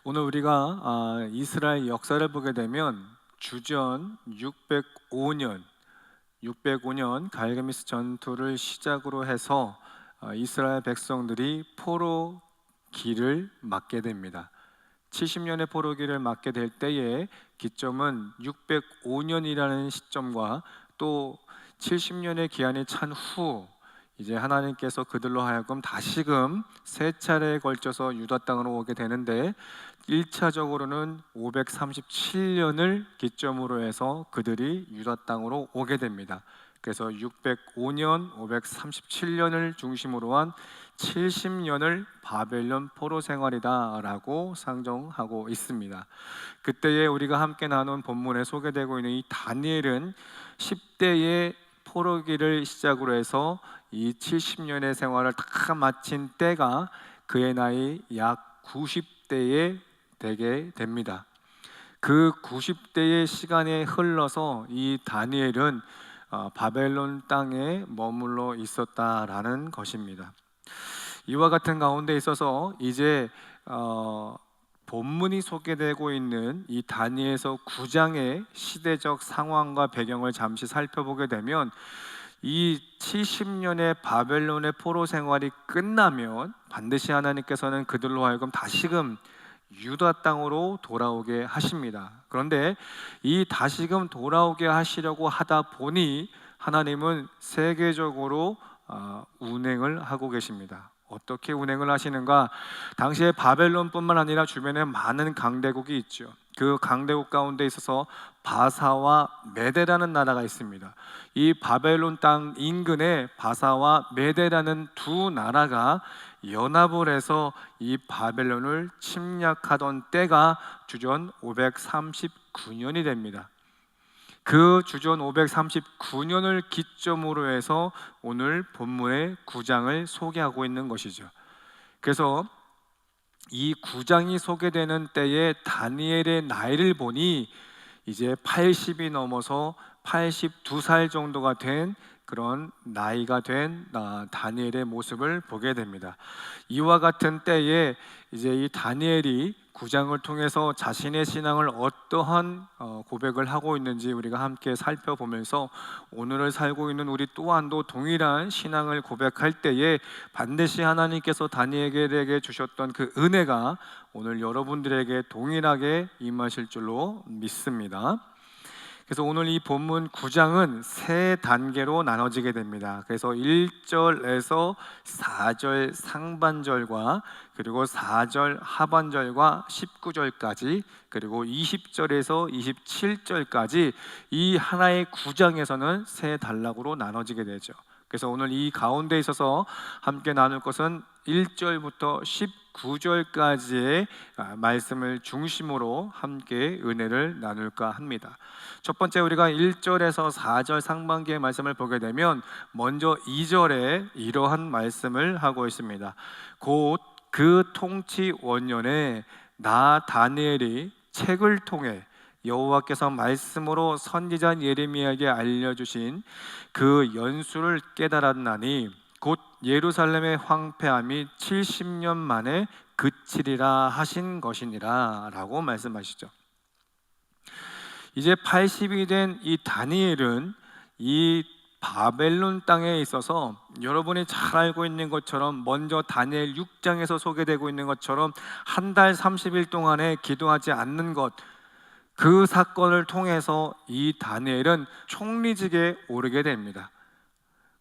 오늘 우리가 이스라엘 역사를 보게 되면 주전 605년 갈그미스 전투를 시작으로 해서 이스라엘 백성들이 포로 기를 맞게 됩니다. 70년의 포로기를 맞게 될 때에 기점은 605년이라는 시점과 또 70년의 기한이 찬 후 이제 하나님께서 그들로 하여금 다시금 세 차례에 걸쳐서 유다 땅으로 오게 되는데 1차적으로는 537년을 기점으로 해서 그들이 유다 땅으로 오게 됩니다. 그래서 605년, 537년을 중심으로 한 70년을 바벨론 포로 생활이다라고 상정하고 있습니다. 그때에 우리가 함께 나눈 본문에 소개되고 있는 이 다니엘은 10대의 포로기를 시작으로 해서 이 70년의 생활을 다 마친 때가 그의 나이 약 90대에 되게 됩니다. 그 90대의 시간에 흘러서 이 다니엘은 바벨론 땅에 머물러 있었다라는 것입니다. 이와 같은 가운데 있어서 이제 본문이 소개되고 있는 이 다니엘서 9장의 시대적 상황과 배경을 잠시 살펴보게 되면 이 70년의 바벨론의 포로 생활이 끝나면 반드시 하나님께서는 그들로 하여금 다시금 유다 땅으로 돌아오게 하십니다. 그런데 이 다시금 돌아오게 하시려고 하다 보니 하나님은 세계적으로 운행을 하고 계십니다. 어떻게 운행을 하시는가? 당시에 바벨론뿐만 아니라 주변에 많은 강대국이 있죠. 그 강대국 가운데 있어서 바사와 메대라는 나라가 있습니다. 이 바벨론 땅 인근에 바사와 메대라는 두 나라가 연합을 해서 이 바벨론을 침략하던 때가 주전 539년이 됩니다. 그 주전 539년을 기점으로 해서 오늘 본문의 9장을 소개하고 있는 것이죠. 그래서 이 9장이 소개되는 때에 다니엘의 나이를 보니 이제 80이 넘어서 82살 정도가 된 그런 나이가 된 다니엘의 모습을 보게 됩니다. 이와 같은 때에 이제 이 다니엘이 9장을 통해서 자신의 신앙을 어떠한 고백을 하고 있는지 우리가 함께 살펴보면서 오늘을 살고 있는 우리 또한도 동일한 신앙을 고백할 때에 반드시 하나님께서 다니엘에게 주셨던 그 은혜가 오늘 여러분들에게 동일하게 임하실 줄로 믿습니다. 그래서 오늘 이 본문 9장은 세 단계로 나눠지게 됩니다. 그래서 1절에서 4절 상반절과 그리고 4절 하반절과 19절까지 그리고 20절에서 27절까지 이 하나의 9장에서는 세 단락으로 나눠지게 되죠. 그래서 오늘 이 가운데 있어서 함께 나눌 것은 1절부터 19절까지의 말씀을 중심으로 함께 은혜를 나눌까 합니다. 첫 번째 우리가 1절에서 4절 상반기의 말씀을 보게 되면 먼저 2절에 이러한 말씀을 하고 있습니다. 곧 그 통치 원년에 나 다니엘이 책을 통해 여호와께서 말씀으로 선지자 예레미야에게 알려주신 그 연수를 깨달았나니 곧 예루살렘의 황폐함이 70년 만에 그치리라 하신 것이니라 라고 말씀하시죠. 이제 80이 된 이 다니엘은 이 바벨론 땅에 있어서 여러분이 잘 알고 있는 것처럼 먼저 다니엘 6장에서 소개되고 있는 것처럼 한 달 30일 동안에 기도하지 않는 것, 그 사건을 통해서 이 다니엘은 총리직에 오르게 됩니다.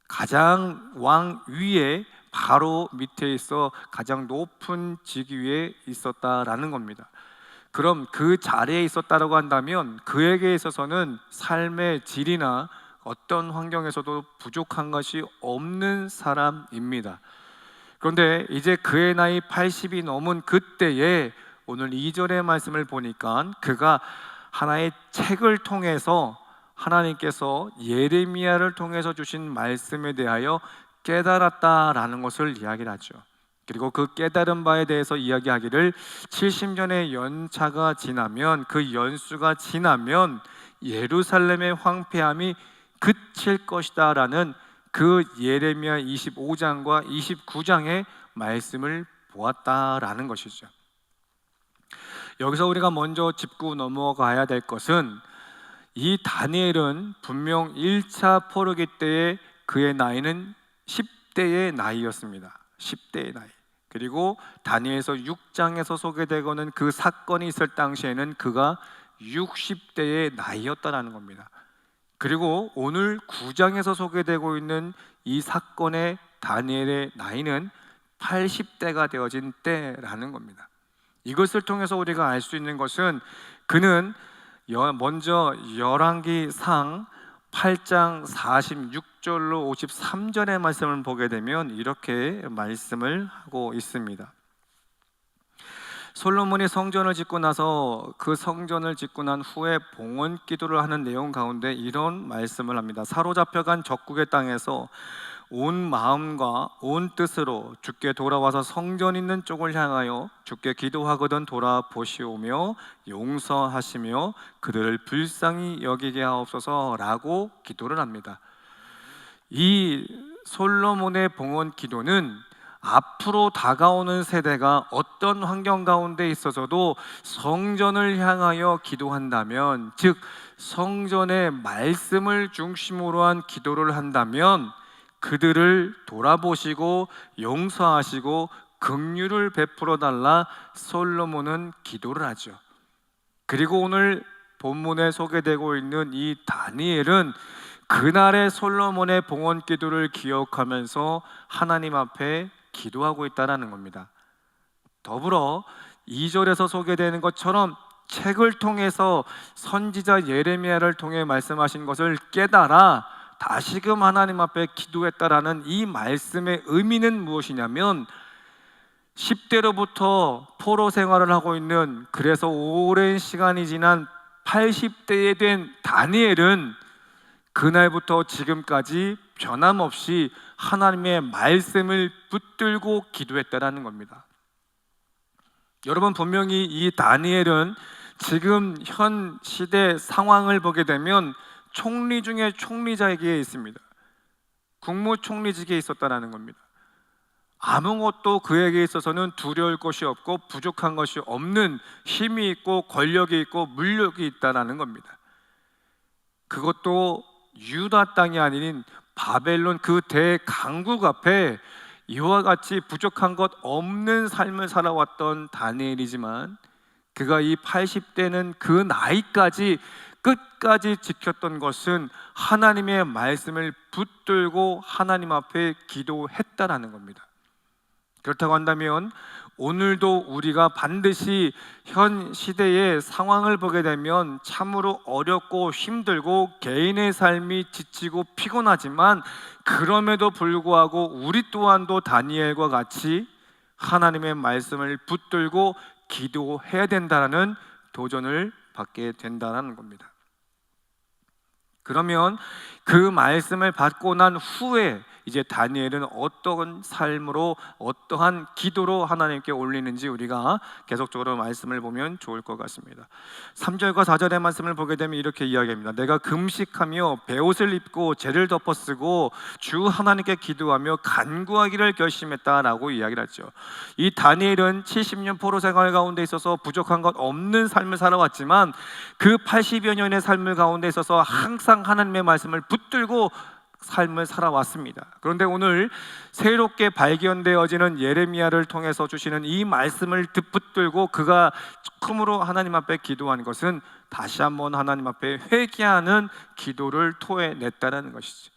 가장 왕 위에 바로 밑에 있어 가장 높은 직위에 있었다라는 겁니다. 그럼 그 자리에 있었다라고 한다면 그에게 있어서는 삶의 질이나 어떤 환경에서도 부족한 것이 없는 사람입니다. 그런데 이제 그의 나이 80이 넘은 그때에 오늘 2절의 말씀을 보니까 그가 하나의 책을 통해서 하나님께서 예레미야를 통해서 주신 말씀에 대하여 깨달았다라는 것을 이야기를 하죠. 그리고 그 깨달은 바에 대해서 이야기하기를 70년의 연차가 지나면 그 연수가 지나면 예루살렘의 황폐함이 그칠 것이다 라는 그 예레미야 25장과 29장의 말씀을 보았다라는 것이죠. 여기서 우리가 먼저 짚고 넘어가야 될 것은 이 다니엘은 분명 1차 포로기 때의 그의 나이는 10대의 나이였습니다. 10대의 나이. 그리고 다니엘서 6장에서 소개되고는 그 사건이 있을 당시에는 그가 60대의 나이였다라는 겁니다. 그리고 오늘 9장에서 소개되고 있는 이 사건의 다니엘의 나이는 80대가 되어진 때라는 겁니다. 이것을 통해서 우리가 알 수 있는 것은 그는 먼저 열왕기상 8장 46절로 53절의 말씀을 보게 되면 이렇게 말씀을 하고 있습니다. 솔로몬이 성전을 짓고 나서 그 성전을 짓고 난 후에 봉헌 기도를 하는 내용 가운데 이런 말씀을 합니다. 사로잡혀간 적국의 땅에서 온 마음과 온 뜻으로 주께 돌아와서 성전 있는 쪽을 향하여 주께 기도하거든 돌아보시오며 용서하시며 그들을 불쌍히 여기게 하옵소서라고 기도를 합니다. 이 솔로몬의 봉헌 기도는 앞으로 다가오는 세대가 어떤 환경 가운데 있어서도 성전을 향하여 기도한다면, 즉 성전의 말씀을 중심으로 한 기도를 한다면 그들을 돌아보시고 용서하시고 긍휼을 베풀어 달라 솔로몬은 기도를 하죠. 그리고 오늘 본문에 소개되고 있는 이 다니엘은 그날의 솔로몬의 봉헌 기도를 기억하면서 하나님 앞에 기도하고 있다는 겁니다. 더불어 2절에서 소개되는 것처럼 책을 통해서 선지자 예레미야를 통해 말씀하신 것을 깨달아 다시금 하나님 앞에 기도했다라는 이 말씀의 의미는 무엇이냐면 10대로부터 포로 생활을 하고 있는, 그래서 오랜 시간이 지난 80대에 된 다니엘은 그날부터 지금까지 변함없이 하나님의 말씀을 붙들고 기도했다라는 겁니다. 여러분, 분명히 이 다니엘은 지금 현 시대 상황을 보게 되면 총리 중에 총리자에게 있습니다. 국무총리직에 있었다라는 겁니다. 아무것도 그에게 있어서는 두려울 것이 없고 부족한 것이 없는 힘이 있고 권력이 있고 물력이 있다라는 겁니다. 그것도 유다 땅이 아닌 바벨론 그 대강국 앞에 이와 같이 부족한 것 없는 삶을 살아왔던 다니엘이지만 그가 이 80대는 그 나이까지 끝까지 지켰던 것은 하나님의 말씀을 붙들고 하나님 앞에 기도했다라는 겁니다. 그렇다고 한다면 오늘도 우리가 반드시 현 시대의 상황을 보게 되면 참으로 어렵고 힘들고 개인의 삶이 지치고 피곤하지만 그럼에도 불구하고 우리 또한도 다니엘과 같이 하나님의 말씀을 붙들고 기도해야 된다는 도전을 받게 된다는 겁니다. 그러면 그 말씀을 받고 난 후에 이제 다니엘은 어떤 삶으로 어떠한 기도로 하나님께 올리는지 우리가 계속적으로 말씀을 보면 좋을 것 같습니다. 3절과 4절의 말씀을 보게 되면 이렇게 이야기합니다. 내가 금식하며 베옷을 입고 죄를 덮어쓰고 주 하나님께 기도하며 간구하기를 결심했다라고 이야기를 하죠. 이 다니엘은 70년 포로 생활 가운데 있어서 부족한 것 없는 삶을 살아왔지만 그 80여 년의 삶을 가운데 있어서 항상 하나님의 말씀을 붙들고 삶을 살아왔습니다. 그런데 오늘 새롭게 발견되어지는 예레미야를 통해서 주시는 이 말씀을 붙들고 그가 처음으로 하나님 앞에 기도한 것은 다시 한번 하나님 앞에 회개하는 기도를 토해냈다는 것이죠.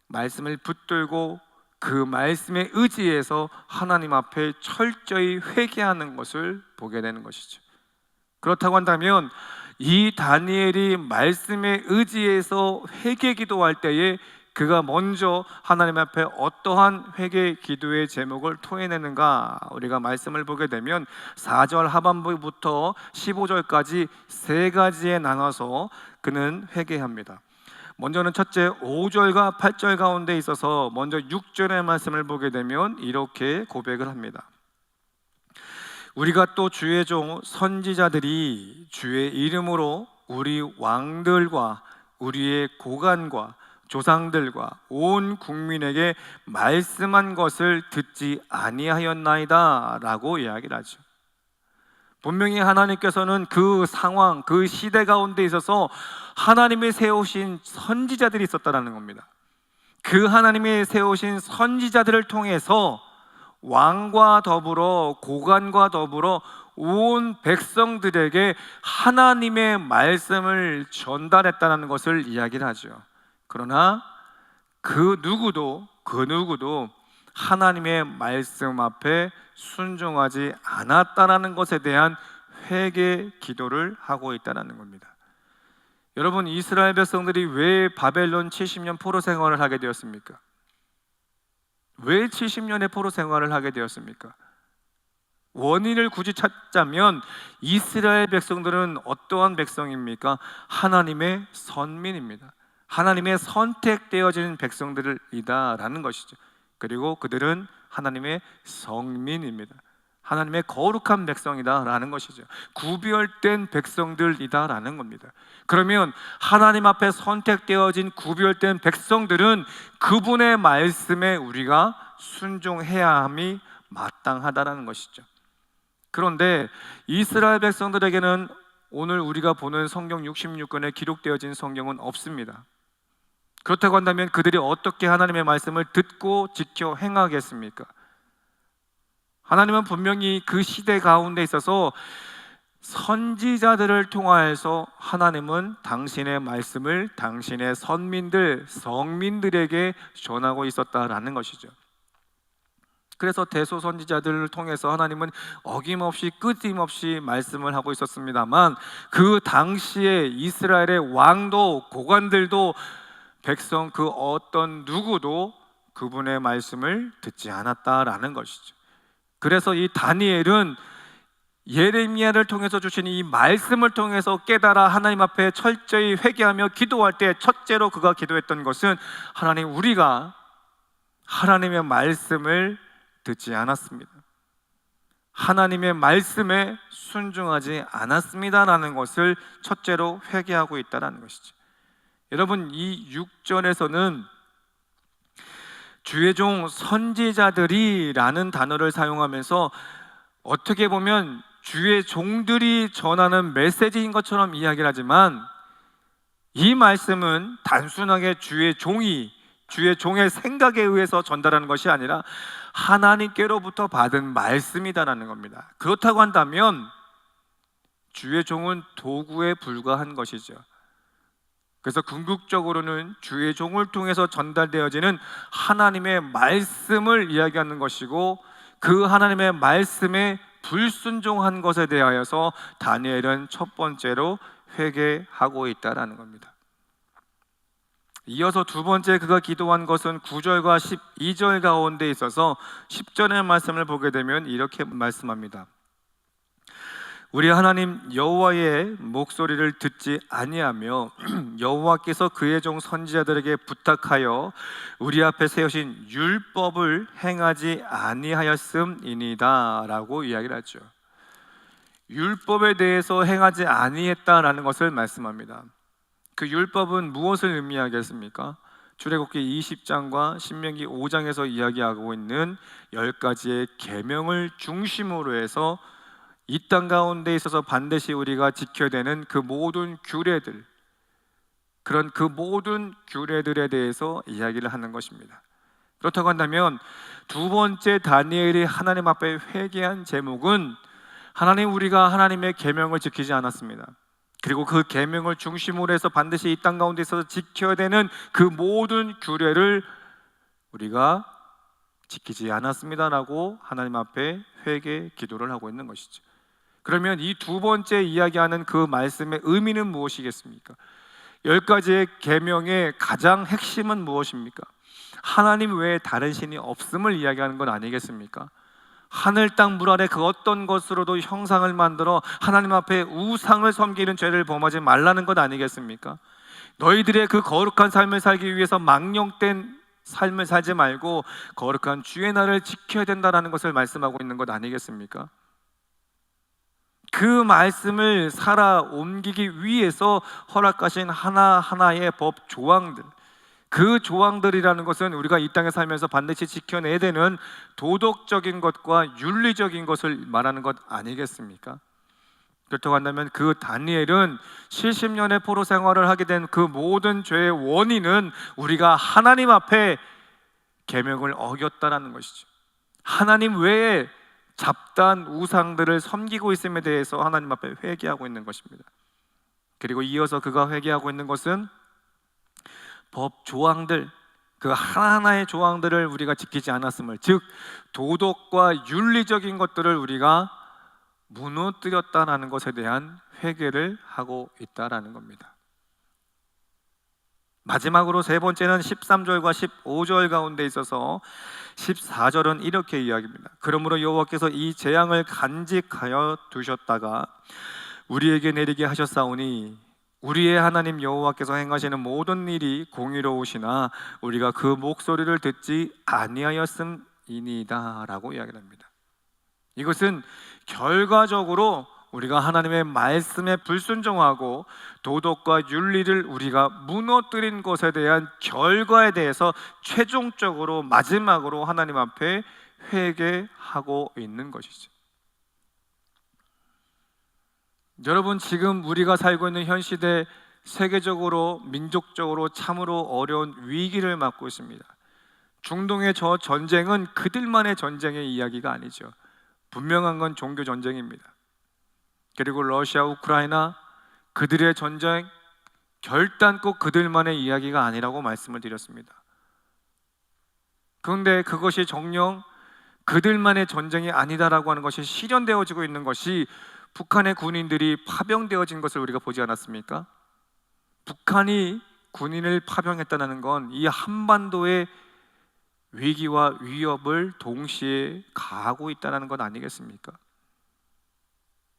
말씀을 붙들고 그 말씀에 의지해서 하나님 앞에 철저히 회개하는 것을 보게 되는 것이죠. 그렇다고 한다면 이 다니엘이 말씀에 의지해서 회개 기도할 때에 그가 먼저 하나님 앞에 어떠한 회개 기도의 제목을 토해내는가, 우리가 말씀을 보게 되면 4절 하반부부터 15절까지 세 가지에 나눠서 그는 회개합니다. 먼저는 첫째 5절과 8절 가운데 있어서 먼저 6절의 말씀을 보게 되면 이렇게 고백을 합니다. 우리가 또 주의 종 선지자들이 주의 이름으로 우리 왕들과 우리의 고관과 조상들과 온 국민에게 말씀한 것을 듣지 아니하였나이다 라고 이야기를 하죠. 분명히 하나님께서는 그 상황, 그 시대 가운데 있어서 하나님이 세우신 선지자들이 있었다는 겁니다. 그 하나님이 세우신 선지자들을 통해서 왕과 더불어 고관과 더불어 온 백성들에게 하나님의 말씀을 전달했다는 것을 이야기를 하죠. 그러나 그 누구도 하나님의 말씀 앞에 순종하지 않았다는 것에 대한 회개 기도를 하고 있다는 겁니다. 여러분, 이스라엘 백성들이 왜 바벨론 70년 포로 생활을 하게 되었습니까? 왜 70년의 포로 생활을 하게 되었습니까? 원인을 굳이 찾자면 이스라엘 백성들은 어떠한 백성입니까? 하나님의 선민입니다. 하나님의 선택되어진 백성들이다라는 것이죠. 그리고 그들은 하나님의 성민입니다. 하나님의 거룩한 백성이다라는 것이죠. 구별된 백성들이다라는 겁니다. 그러면 하나님 앞에 선택되어진 구별된 백성들은 그분의 말씀에 우리가 순종해야 함이 마땅하다라는 것이죠. 그런데 이스라엘 백성들에게는 오늘 우리가 보는 성경 66권에 기록되어진 성경은 없습니다. 그렇다고 한다면 그들이 어떻게 하나님의 말씀을 듣고 지켜 행하겠습니까? 하나님은 분명히 그 시대 가운데 있어서 선지자들을 통하여서 하나님은 당신의 말씀을 당신의 선민들, 성민들에게 전하고 있었다라는 것이죠. 그래서 대소선지자들을 통해서 하나님은 어김없이 끊임없이 말씀을 하고 있었습니다만 그 당시에 이스라엘의 왕도 고관들도 백성 그 어떤 누구도 그분의 말씀을 듣지 않았다라는 것이죠. 그래서 이 다니엘은 예레미야를 통해서 주신 이 말씀을 통해서 깨달아 하나님 앞에 철저히 회개하며 기도할 때 첫째로 그가 기도했던 것은 하나님, 우리가 하나님의 말씀을 듣지 않았습니다. 하나님의 말씀에 순종하지 않았습니다라는 것을 첫째로 회개하고 있다는 것이죠. 여러분, 이 6절에서는 주의 종 선지자들이라는 단어를 사용하면서 어떻게 보면 주의 종들이 전하는 메시지인 것처럼 이야기를 하지만 이 말씀은 단순하게 주의 종의 생각에 의해서 전달하는 것이 아니라 하나님께로부터 받은 말씀이다라는 겁니다. 그렇다고 한다면 주의 종은 도구에 불과한 것이죠. 그래서 궁극적으로는 주의 종을 통해서 전달되어지는 하나님의 말씀을 이야기하는 것이고 그 하나님의 말씀에 불순종한 것에 대하여서 다니엘은 첫 번째로 회개하고 있다라는 겁니다. 이어서 두 번째 그가 기도한 것은 9절과 12절 가운데 있어서 10절의 말씀을 보게 되면 이렇게 말씀합니다. 우리 하나님 여호와의 목소리를 듣지 아니하며 여호와께서 그의 종 선지자들에게 부탁하여 우리 앞에 세우신 율법을 행하지 아니하였음이니이다 라고 이야기를 하죠. 율법에 대해서 행하지 아니했다라는 것을 말씀합니다. 그 율법은 무엇을 의미하겠습니까? 출애굽기 20장과 신명기 5장에서 이야기하고 있는 10가지의 계명을 중심으로 해서 이 땅 가운데 있어서 반드시 우리가 지켜야 되는 그 모든 규례들, 그런 그 모든 규례들에 대해서 이야기를 하는 것입니다. 그렇다고 한다면 두 번째 다니엘이 하나님 앞에 회개한 제목은 하나님, 우리가 하나님의 계명을 지키지 않았습니다. 그리고 그 계명을 중심으로 해서 반드시 이 땅 가운데 있어서 지켜야 되는 그 모든 규례를 우리가 지키지 않았습니다라고 하나님 앞에 회개 기도를 하고 있는 것이죠. 그러면 이 두 번째 이야기하는 그 말씀의 의미는 무엇이겠습니까? 10가지의 계명의 가장 핵심은 무엇입니까? 하나님 외에 다른 신이 없음을 이야기하는 건 아니겠습니까? 하늘 땅 물 아래 그 어떤 것으로도 형상을 만들어 하나님 앞에 우상을 섬기는 죄를 범하지 말라는 것 아니겠습니까? 너희들의 그 거룩한 삶을 살기 위해서 망령된 삶을 살지 말고 거룩한 주의 날을 지켜야 된다는 것을 말씀하고 있는 것 아니겠습니까? 그 말씀을 살아 옮기기 위해서 허락하신 하나하나의 법 조항들, 그 조항들이라는 것은 우리가 이 땅에 살면서 반드시 지켜내야 되는 도덕적인 것과 윤리적인 것을 말하는 것 아니겠습니까? 그렇다고 한다면 그 다니엘은 70년의 포로 생활을 하게 된 그 모든 죄의 원인은 우리가 하나님 앞에 계명을 어겼다라는 것이죠. 하나님 외에 잡다한 우상들을 섬기고 있음에 대해서 하나님 앞에 회개하고 있는 것입니다. 그리고 이어서 그가 회개하고 있는 것은 법 조항들, 그 하나하나의 조항들을 우리가 지키지 않았음을, 즉 도덕과 윤리적인 것들을 우리가 무너뜨렸다라는 것에 대한 회개를 하고 있다라는 겁니다. 마지막으로 세 번째는 13절과 15절 가운데 있어서 14절은 이렇게 이야기합니다. 그러므로 여호와께서 이 재앙을 간직하여 두셨다가 우리에게 내리게 하셨사오니 우리의 하나님 여호와께서 행하시는 모든 일이 공의로우시나 우리가 그 목소리를 듣지 아니하였음이니이다 라고 이야기를 합니다. 이것은 결과적으로 우리가 하나님의 말씀에 불순종하고 도덕과 윤리를 우리가 무너뜨린 것에 대한 결과에 대해서 최종적으로 마지막으로 하나님 앞에 회개하고 있는 것이죠. 여러분, 지금 우리가 살고 있는 현 시대 세계적으로 민족적으로 참으로 어려운 위기를 맞고 있습니다. 중동의 저 전쟁은 그들만의 전쟁의 이야기가 아니죠. 분명한 건 종교 전쟁입니다. 그리고 러시아, 우크라이나 그들의 전쟁 결단코 그들만의 이야기가 아니라고 말씀을 드렸습니다. 그런데 그것이 정녕 그들만의 전쟁이 아니다라고 하는 것이 실현되어지고 있는 것이 북한의 군인들이 파병되어진 것을 우리가 보지 않았습니까? 북한이 군인을 파병했다는 건 이 한반도의 위기와 위협을 동시에 가하고 있다는 것 아니겠습니까?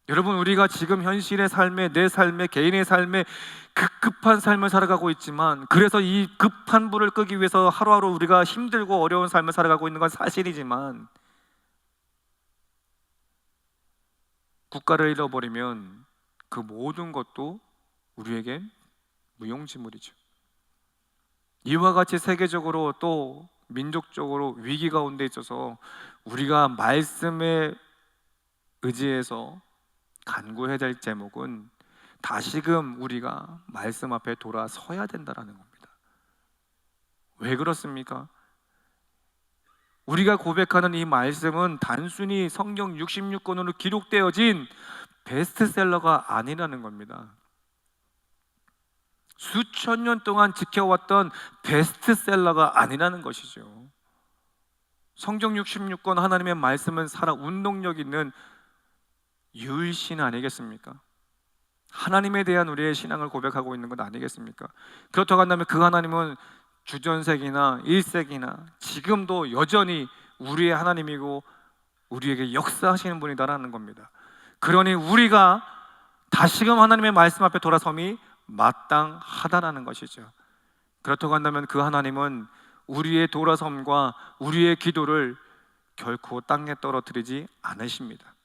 여러분, 우리가 지금 현실의 삶에, 내 삶에, 개인의 삶에 급급한 삶을 살아가고 있지만, 그래서 이 급한 불을 끄기 위해서 하루하루 우리가 힘들고 어려운 삶을 살아가고 있는 건 사실이지만, 국가를 잃어버리면 그 모든 것도 우리에겐 무용지물이죠. 이와 같이 세계적으로 또 민족적으로 위기 가운데 있어서 우리가 말씀에 의지해서 간구해야 될 제목은 다시금 우리가 말씀 앞에 돌아서야 된다는 겁니다. 왜 그렇습니까? 우리가 고백하는 이 말씀은 단순히 성경 66권으로 기록되어진 베스트셀러가 아니라는 겁니다. 수천 년 동안 지켜왔던 베스트셀러가 아니라는 것이죠. 성경 66권 하나님의 말씀은 살아 운동력 있는 유일신 아니겠습니까? 하나님에 대한 우리의 신앙을 고백하고 있는 것 아니겠습니까? 그렇다고 한다면 그 하나님은 주전세기나 1세기나 지금도 여전히 우리의 하나님이고 우리에게 역사하시는 분이다라는 겁니다. 그러니 우리가 다시금 하나님의 말씀 앞에 돌아섬이 마땅하다라는 것이죠. 그렇다고 한다면 그 하나님은 우리의 돌아섬과 우리의 기도를 결코 땅에 떨어뜨리지 않으십니다.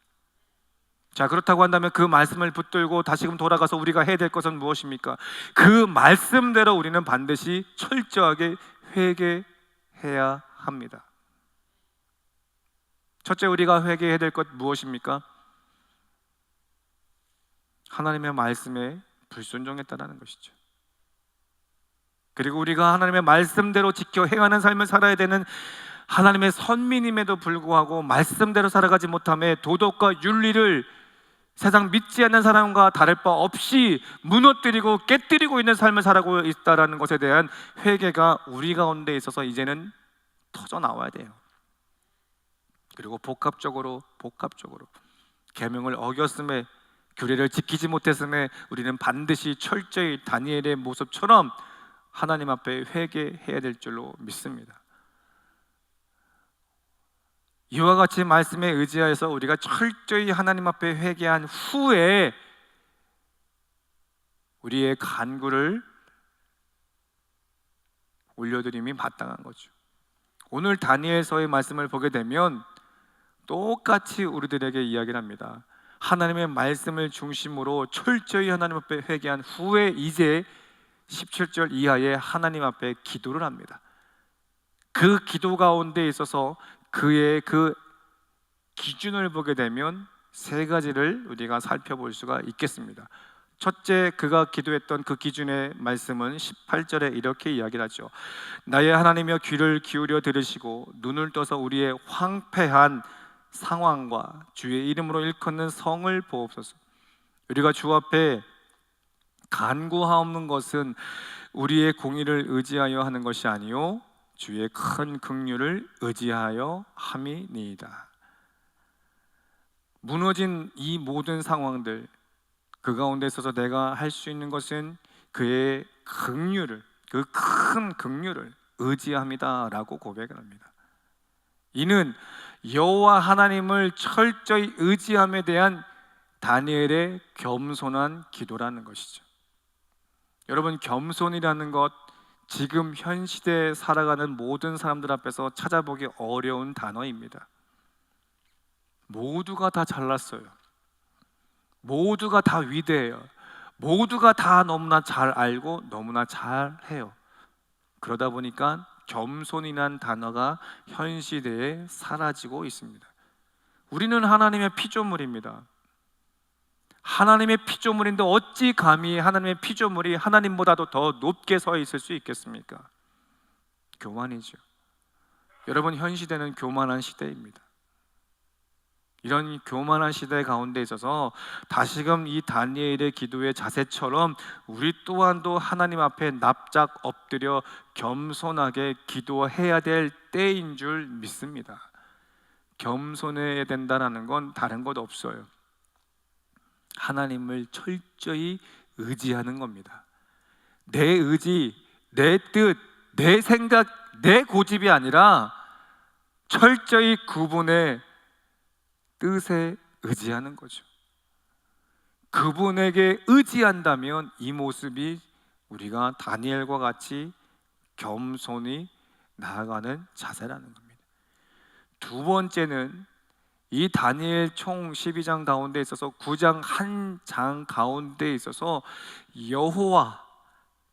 자, 그렇다고 한다면 그 말씀을 붙들고 다시금 돌아가서 우리가 해야 될 것은 무엇입니까? 그 말씀대로 우리는 반드시 철저하게 회개해야 합니다. 첫째, 우리가 회개해야 될 것 무엇입니까? 하나님의 말씀에 불순종했다는 것이죠. 그리고 우리가 하나님의 말씀대로 지켜 행하는 삶을 살아야 되는 하나님의 선민임에도 불구하고 말씀대로 살아가지 못함에 도덕과 윤리를 세상 믿지 않는 사람과 다를 바 없이 무너뜨리고 깨뜨리고 있는 삶을 살아가고 있다는 것에 대한 회개가 우리 가운데 있어서 이제는 터져 나와야 돼요. 그리고 복합적으로 계명을 어겼음에, 규례를 지키지 못했음에 우리는 반드시 철저히 다니엘의 모습처럼 하나님 앞에 회개해야 될 줄로 믿습니다. 이와 같이 말씀에 의지하여서 우리가 철저히 하나님 앞에 회개한 후에 우리의 간구를 올려드림이 마땅한 거죠. 오늘 다니엘서의 말씀을 보게 되면 똑같이 우리들에게 이야기를 합니다. 하나님의 말씀을 중심으로 철저히 하나님 앞에 회개한 후에 이제 17절 이하에 하나님 앞에 기도를 합니다. 그 기도 가운데 있어서 그의 그 기준을 보게 되면 세 가지를 우리가 살펴볼 수가 있겠습니다. 첫째, 그가 기도했던 그 기준의 말씀은 18절에 이렇게 이야기를 하죠. 나의 하나님이여 귀를 기울여 들으시고 눈을 떠서 우리의 황폐한 상황과 주의 이름으로 일컫는 성을 보옵소서. 우리가 주 앞에 간구하옵는 것은 우리의 공의를 의지하여 하는 것이 아니요 주의 큰 긍휼을 의지하여 함이니이다. 무너진 이 모든 상황들, 그 가운데 있어서 내가 할 수 있는 것은 그의 긍휼을, 그 큰 긍휼을 의지합니다라고 고백을 합니다. 이는 여호와 하나님을 철저히 의지함에 대한 다니엘의 겸손한 기도라는 것이죠. 여러분, 겸손이라는 것, 지금 현 시대에 살아가는 모든 사람들 앞에서 찾아보기 어려운 단어입니다. 모두가 다 잘났어요. 모두가 다 위대해요. 모두가 다 너무나 잘 알고 너무나 잘해요. 그러다 보니까 겸손이란 단어가 현 시대에 사라지고 있습니다. 우리는 하나님의 피조물입니다. 하나님의 피조물인데 어찌 감히 하나님의 피조물이 하나님보다도 더 높게 서 있을 수 있겠습니까? 교만이죠. 여러분, 현 시대는 교만한 시대입니다. 이런 교만한 시대 가운데 있어서 다시금 이 다니엘의 기도의 자세처럼 우리 또한도 하나님 앞에 납작 엎드려 겸손하게 기도해야 될 때인 줄 믿습니다. 겸손해야 된다는 건 다른 것 없어요. 하나님을 철저히 의지하는 겁니다. 내 의지, 내 뜻, 내 생각, 내 고집이 아니라 철저히 그분의 뜻에 의지하는 거죠. 그분에게 의지한다면 이 모습이 우리가 다니엘과 같이 겸손히 나아가는 자세라는 겁니다. 두 번째는 이 다니엘 총 12장 가운데 있어서 9장 한 장 가운데 있어서 여호와,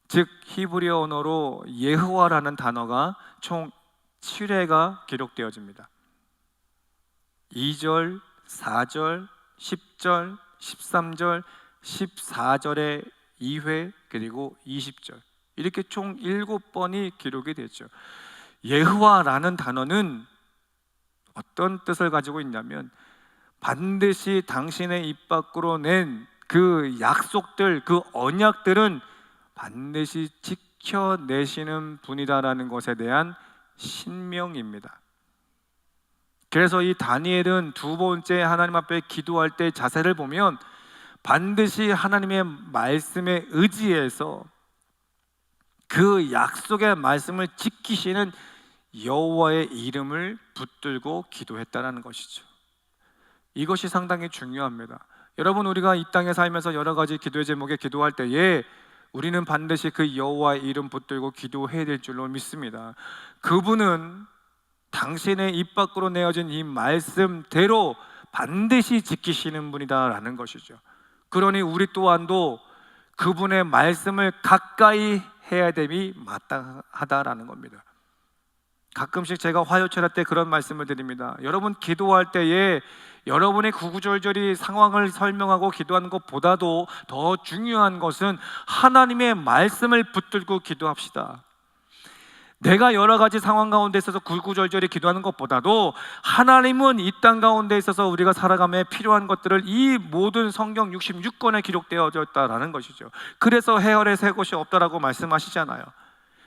즉 히브리어 언어로 예호와라는 단어가 총 7회가 기록되어집니다. 2절, 4절, 10절, 13절, 14절에 2회, 그리고 20절, 이렇게 총 7번이 기록이 됐죠. 예호와라는 단어는 어떤 뜻을 가지고 있냐면 반드시 당신의 입 밖으로 낸 그 약속들, 그 언약들은 반드시 지켜내시는 분이다라는 것에 대한 신명입니다. 그래서 이 다니엘은 두 번째 하나님 앞에 기도할 때 자세를 보면 반드시 하나님의 말씀에 의지해서 그 약속의 말씀을 지키시는 여호와의 이름을 붙들고 기도했다는 것이죠. 이것이 상당히 중요합니다. 여러분, 우리가 이 땅에 살면서 여러 가지 기도의 제목에 기도할 때에 우리는 반드시 그 여호와의 이름 붙들고 기도해야 될 줄로 믿습니다. 그분은 당신의 입 밖으로 내어진 이 말씀대로 반드시 지키시는 분이다라는 것이죠. 그러니 우리 또한도 그분의 말씀을 가까이 해야 됨이 마땅하다라는 겁니다. 가끔씩 제가 화요철회 때 그런 말씀을 드립니다. 여러분, 기도할 때에 여러분의 구구절절히 상황을 설명하고 기도하는 것보다도 더 중요한 것은 하나님의 말씀을 붙들고 기도합시다. 내가 여러 가지 상황 가운데 있어서 구구절절히 기도하는 것보다도 하나님은 이 땅 가운데 있어서 우리가 살아감에 필요한 것들을 이 모든 성경 66권에 기록되어져 있다라는 것이죠. 그래서 해열의 새 곳이 없다라고 말씀하시잖아요.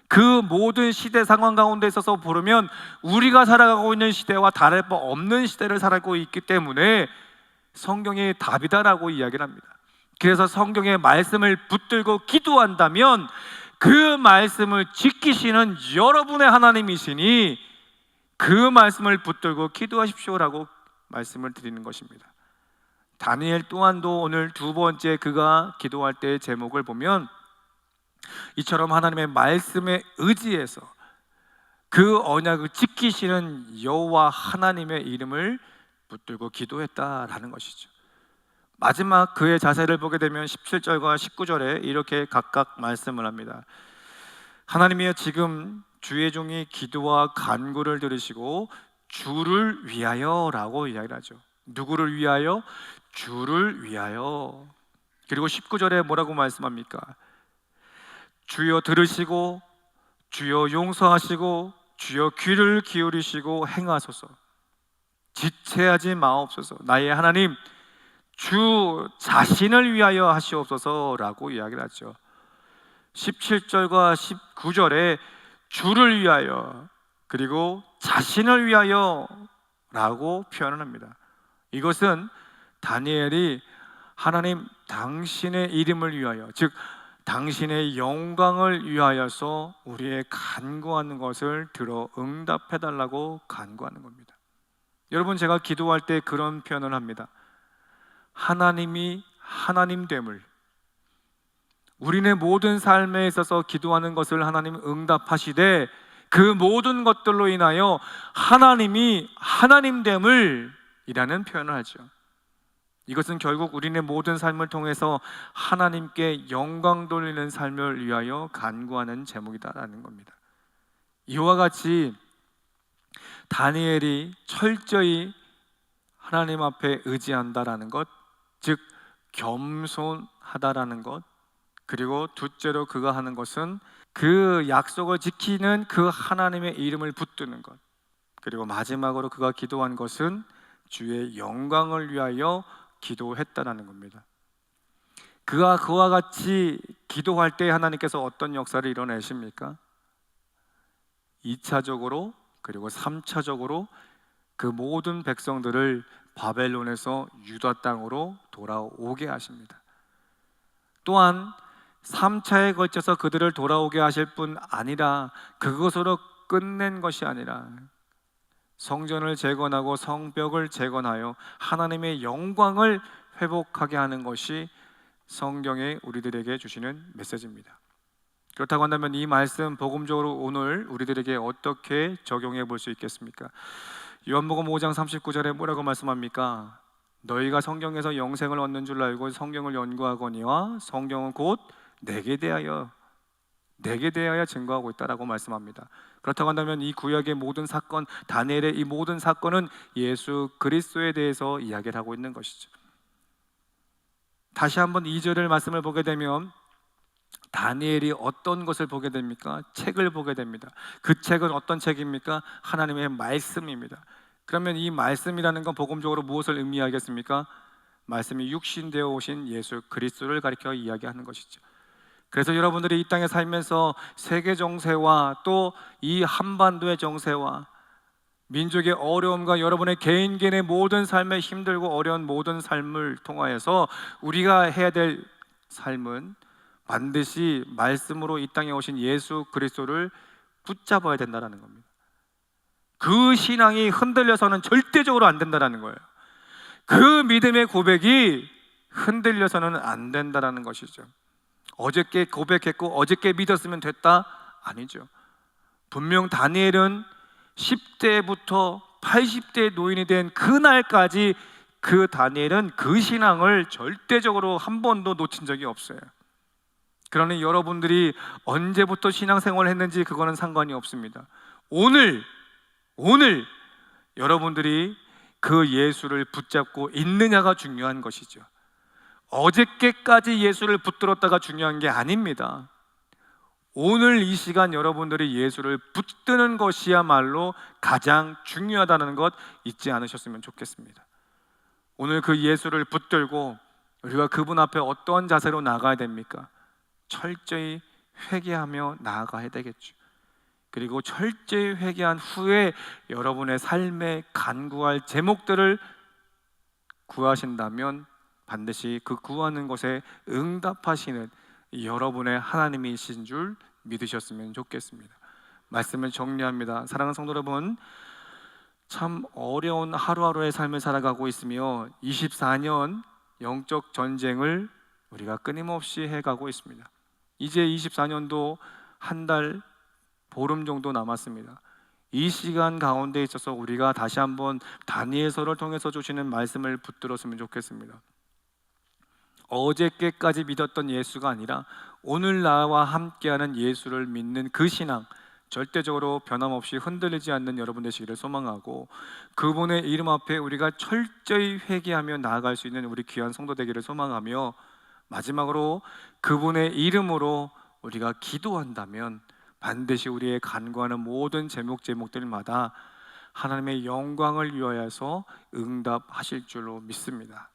그 모든 시대 상황 가운데 있어서 보면 우리가 살아가고 있는 시대와 다를 바 없는 시대를 살아가고 있기 때문에 성경이 답이다라고 이야기를 합니다. 그래서 성경의 말씀을 붙들고 기도한다면 그 말씀을 지키시는 여러분의 하나님이시니 그 말씀을 붙들고 기도하십시오라고 말씀을 드리는 것입니다. 다니엘 또한도 오늘 두 번째 그가 기도할 때의 제목을 보면 이처럼 하나님의 말씀에 의지해서 그 언약을 지키시는 여호와 하나님의 이름을 붙들고 기도했다라는 것이죠. 마지막 그의 자세를 보게 되면 17절과 19절에 이렇게 각각 말씀을 합니다. 하나님이여, 지금 주의 종이 기도와 간구를 들으시고 주를 위하여 라고 이야기를 하죠. 누구를 위하여? 주를 위하여. 그리고 19절에 뭐라고 말씀합니까? 주여 들으시고 주여 용서하시고 주여 귀를 기울이시고 행하소서. 지체하지 마옵소서. 나의 하나님 주 자신을 위하여 하시옵소서라고 이야기를 하죠. 17절과 19절에 주를 위하여 그리고 자신을 위하여 라고 표현을 합니다. 이것은 다니엘이 하나님 당신의 이름을 위하여, 즉 당신의 영광을 위하여서 우리의 간구하는 것을 들어 응답해 달라고 간구하는 겁니다. 여러분, 제가 기도할 때 그런 표현을 합니다. 하나님이 하나님됨을, 우리의 모든 삶에 있어서 기도하는 것을 하나님 응답하시되 그 모든 것들로 인하여 하나님이 하나님됨을 이라는 표현을 하죠. 이것은 결국 우리의 모든 삶을 통해서 하나님께 영광 돌리는 삶을 위하여 간구하는 제목이다라는 겁니다. 이와 같이 다니엘이 철저히 하나님 앞에 의지한다라는 것, 즉 겸손하다라는 것, 그리고 둘째로 그가 하는 것은 그 약속을 지키는 그 하나님의 이름을 붙드는 것, 그리고 마지막으로 그가 기도한 것은 주의 영광을 위하여 기도했다라는 겁니다. 그가 그와 같이 기도할 때 하나님께서 어떤 역사를 이뤄내십니까? 2차적으로 그리고 3차적으로 그 모든 백성들을 바벨론에서 유다 땅으로 돌아오게 하십니다. 또한 3차에 걸쳐서 그들을 돌아오게 하실 뿐 아니라 그것으로 끝낸 것이 아니라 성전을 재건하고 성벽을 재건하여 하나님의 영광을 회복하게 하는 것이 성경에 우리들에게 주시는 메시지입니다. 그렇다고 한다면 이 말씀 복음적으로 오늘 우리들에게 어떻게 적용해 볼 수 있겠습니까? 요한복음 5장 39절에 뭐라고 말씀합니까? 너희가 성경에서 영생을 얻는 줄 알고 성경을 연구하거니와 성경은 곧 내게 대하여 증거하고 있다라고 말씀합니다. 그렇다고 한다면 이 구약의 모든 사건, 다니엘의 이 모든 사건은 예수 그리스도에 대해서 이야기를 하고 있는 것이죠. 다시 한번 2절의 말씀을 보게 되면 다니엘이 어떤 것을 보게 됩니까? 책을 보게 됩니다. 그 책은 어떤 책입니까? 하나님의 말씀입니다. 그러면 이 말씀이라는 건 복음적으로 무엇을 의미하겠습니까? 말씀이 육신되어 오신 예수 그리스도를 가리켜 이야기하는 것이죠. 그래서 여러분들이 이 땅에 살면서 세계 정세와 또 이 한반도의 정세와 민족의 어려움과 여러분의 개인의 모든 삶에 힘들고 어려운 모든 삶을 통하여서 우리가 해야 될 삶은 반드시 말씀으로 이 땅에 오신 예수 그리스도를 붙잡아야 된다는 겁니다. 그 신앙이 흔들려서는 절대적으로 안 된다는 거예요. 그 믿음의 고백이 흔들려서는 안 된다는 것이죠. 어저께 고백했고 어저께 믿었으면 됐다? 아니죠. 분명 다니엘은 10대부터 80대 노인이 된 그날까지 그 다니엘은 그 신앙을 절대적으로 한 번도 놓친 적이 없어요. 그러니 여러분들이 언제부터 신앙생활을 했는지 그거는 상관이 없습니다. 오늘 여러분들이 그 예수를 붙잡고 있느냐가 중요한 것이죠. 어저께까지 예수를 붙들었다가 중요한 게 아닙니다. 오늘 이 시간 여러분들이 예수를 붙드는 것이야말로 가장 중요하다는 것 잊지 않으셨으면 좋겠습니다. 오늘 그 예수를 붙들고 우리가 그분 앞에 어떤 자세로 나가야 됩니까? 철저히 회개하며 나아가야 되겠죠. 그리고 철저히 회개한 후에 여러분의 삶에 간구할 제목들을 구하신다면 반드시 그 구하는 것에 응답하시는 여러분의 하나님이신 줄 믿으셨으면 좋겠습니다. 말씀을 정리합니다. 사랑하는 성도 여러분, 참 어려운 하루하루의 삶을 살아가고 있으며 24년 영적 전쟁을 우리가 끊임없이 해가고 있습니다. 이제 24년도 한 달 보름 정도 남았습니다. 이 시간 가운데 있어서 우리가 다시 한번 다니엘서를 통해서 주시는 말씀을 붙들었으면 좋겠습니다. 어저께까지 믿었던 예수가 아니라 오늘 나와 함께하는 예수를 믿는 그 신앙, 절대적으로 변함없이 흔들리지 않는 여러분 되시기를 소망하고, 그분의 이름 앞에 우리가 철저히 회개하며 나아갈 수 있는 우리 귀한 성도 되기를 소망하며, 마지막으로 그분의 이름으로 우리가 기도한다면 반드시 우리의 간구하는 모든 제목들마다 하나님의 영광을 위하여서 응답하실 줄로 믿습니다.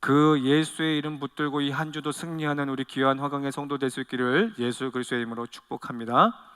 그 예수의 이름 붙들고 이 한 주도 승리하는 우리 귀한 화강의 성도 될 수 있기를 예수 그리스도의 이름으로 축복합니다.